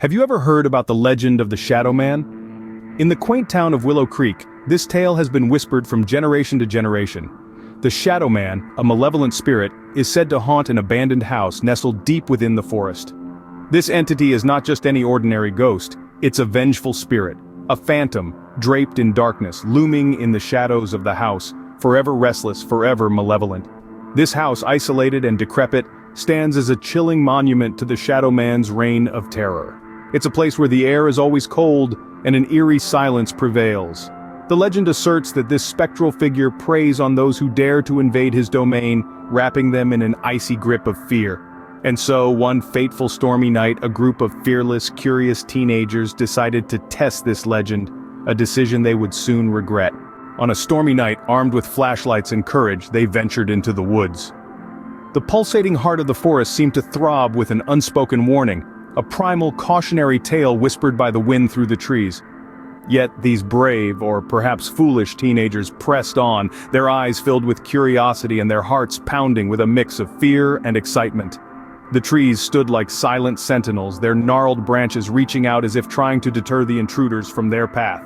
Have you ever heard about the legend of the Shadow Man? In the quaint town of Willow Creek, this tale has been whispered from generation to generation. The Shadow Man, a malevolent spirit, is said to haunt an abandoned house nestled deep within the forest. This entity is not just any ordinary ghost, it's a vengeful spirit, a phantom, draped in darkness, looming in the shadows of the house, forever restless, forever malevolent. This house, isolated and decrepit, stands as a chilling monument to the Shadow Man's reign of terror. It's a place where the air is always cold, and an eerie silence prevails. The legend asserts that this spectral figure preys on those who dare to invade his domain, wrapping them in an icy grip of fear. And so, one fateful stormy night, a group of fearless, curious teenagers decided to test this legend, a decision they would soon regret. On a stormy night, armed with flashlights and courage, they ventured into the woods. The pulsating heart of the forest seemed to throb with an unspoken warning, a primal cautionary tale whispered by the wind through the trees. Yet these brave, or perhaps foolish teenagers pressed on, their eyes filled with curiosity and their hearts pounding with a mix of fear and excitement. The trees stood like silent sentinels, their gnarled branches reaching out as if trying to deter the intruders from their path.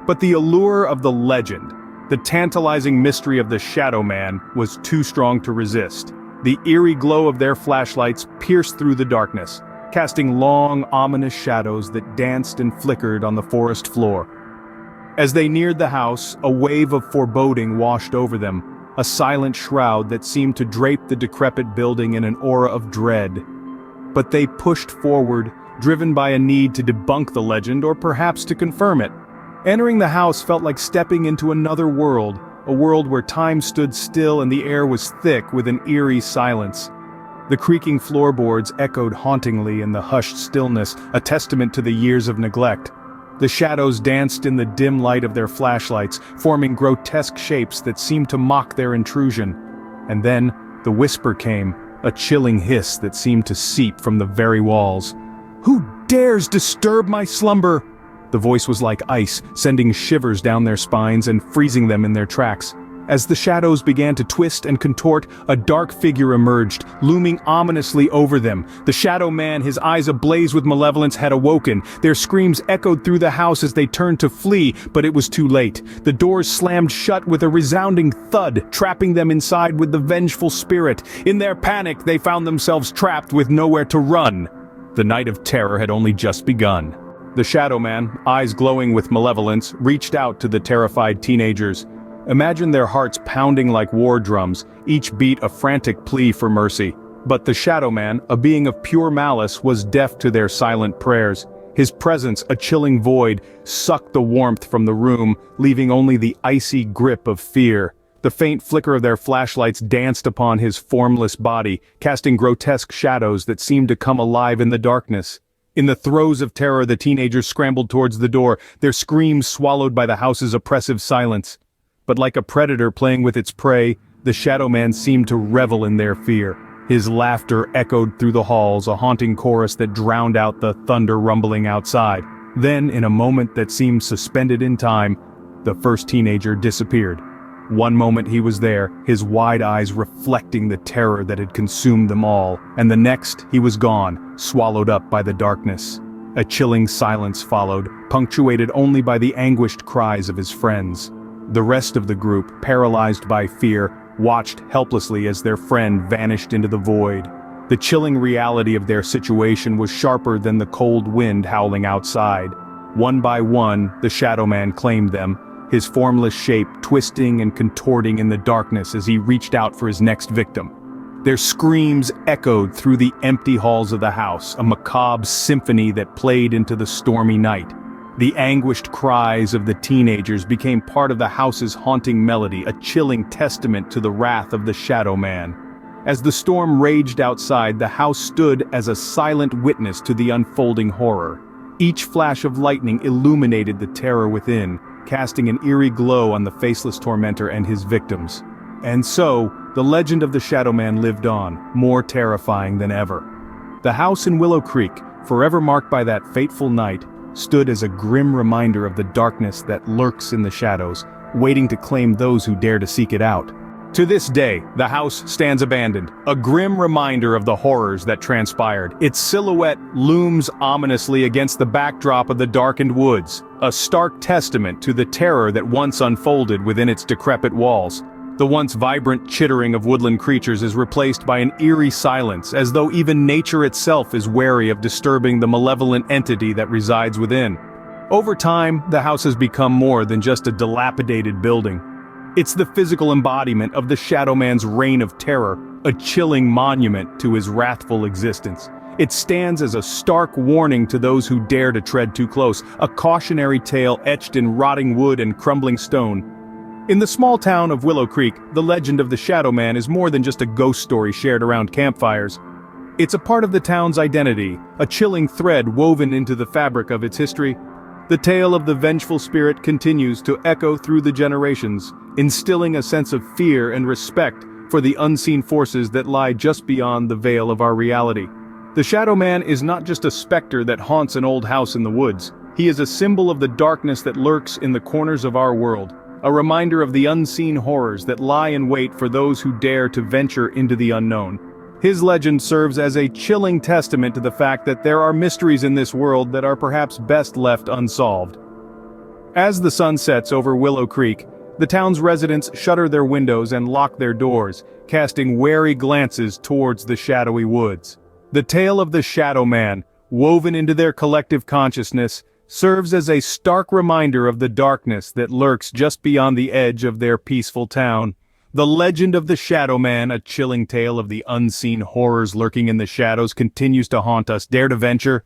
But the allure of the legend, the tantalizing mystery of the Shadow Man, was too strong to resist. The eerie glow of their flashlights pierced through the darkness, casting long, ominous shadows that danced and flickered on the forest floor. As they neared the house, a wave of foreboding washed over them, a silent shroud that seemed to drape the decrepit building in an aura of dread. But they pushed forward, driven by a need to debunk the legend or perhaps to confirm it. Entering the house felt like stepping into another world, a world where time stood still and the air was thick with an eerie silence. The creaking floorboards echoed hauntingly in the hushed stillness, a testament to the years of neglect. The shadows danced in the dim light of their flashlights, forming grotesque shapes that seemed to mock their intrusion. And then, the whisper came, a chilling hiss that seemed to seep from the very walls. "Who dares disturb my slumber?" The voice was like ice, sending shivers down their spines and freezing them in their tracks. As the shadows began to twist and contort, a dark figure emerged, looming ominously over them. The Shadow Man, his eyes ablaze with malevolence, had awoken. Their screams echoed through the house as they turned to flee, but it was too late. The doors slammed shut with a resounding thud, trapping them inside with the vengeful spirit. In their panic, they found themselves trapped with nowhere to run. The night of terror had only just begun. The Shadow Man, eyes glowing with malevolence, reached out to the terrified teenagers. Imagine their hearts pounding like war drums, each beat a frantic plea for mercy. But the Shadow Man, a being of pure malice, was deaf to their silent prayers. His presence, a chilling void, sucked the warmth from the room, leaving only the icy grip of fear. The faint flicker of their flashlights danced upon his formless body, casting grotesque shadows that seemed to come alive in the darkness. In the throes of terror, the teenagers scrambled towards the door, their screams swallowed by the house's oppressive silence. But like a predator playing with its prey, the Shadow Man seemed to revel in their fear. His laughter echoed through the halls, a haunting chorus that drowned out the thunder rumbling outside. Then, in a moment that seemed suspended in time, the first teenager disappeared. One moment he was there, his wide eyes reflecting the terror that had consumed them all, and the next he was gone, swallowed up by the darkness. A chilling silence followed, punctuated only by the anguished cries of his friends. The rest of the group, paralyzed by fear, watched helplessly as their friend vanished into the void. The chilling reality of their situation was sharper than the cold wind howling outside. One by one, the Shadow Man claimed them, his formless shape twisting and contorting in the darkness as he reached out for his next victim. Their screams echoed through the empty halls of the house, a macabre symphony that played into the stormy night. The anguished cries of the teenagers became part of the house's haunting melody, a chilling testament to the wrath of the Shadow Man. As the storm raged outside, the house stood as a silent witness to the unfolding horror. Each flash of lightning illuminated the terror within, casting an eerie glow on the faceless tormentor and his victims. And so, the legend of the Shadow Man lived on, more terrifying than ever. The house in Willow Creek, forever marked by that fateful night, stood as a grim reminder of the darkness that lurks in the shadows, waiting to claim those who dare to seek it out. To this day, the house stands abandoned, a grim reminder of the horrors that transpired. Its silhouette looms ominously against the backdrop of the darkened woods, a stark testament to the terror that once unfolded within its decrepit walls. The once vibrant chittering of woodland creatures is replaced by an eerie silence, as though even nature itself is wary of disturbing the malevolent entity that resides within. Over time, the house has become more than just a dilapidated building. It's the physical embodiment of the Shadow Man's reign of terror, a chilling monument to his wrathful existence. It stands as a stark warning to those who dare to tread too close, a cautionary tale etched in rotting wood and crumbling stone. In the small town of Willow Creek, the legend of the Shadow Man is more than just a ghost story shared around campfires. It's a part of the town's identity, a chilling thread woven into the fabric of its history. The tale of the vengeful spirit continues to echo through the generations, instilling a sense of fear and respect for the unseen forces that lie just beyond the veil of our reality. The Shadow Man is not just a specter that haunts an old house in the woods. He is a symbol of the darkness that lurks in the corners of our world, a reminder of the unseen horrors that lie in wait for those who dare to venture into the unknown. His legend serves as a chilling testament to the fact that there are mysteries in this world that are perhaps best left unsolved. As the sun sets over Willow Creek, the town's residents shutter their windows and lock their doors, casting wary glances towards the shadowy woods. The tale of the Shadow Man, woven into their collective consciousness, serves as a stark reminder of the darkness that lurks just beyond the edge of their peaceful town. The legend of the Shadow Man, a chilling tale of the unseen horrors lurking in the shadows, continues to haunt us. Dare to venture?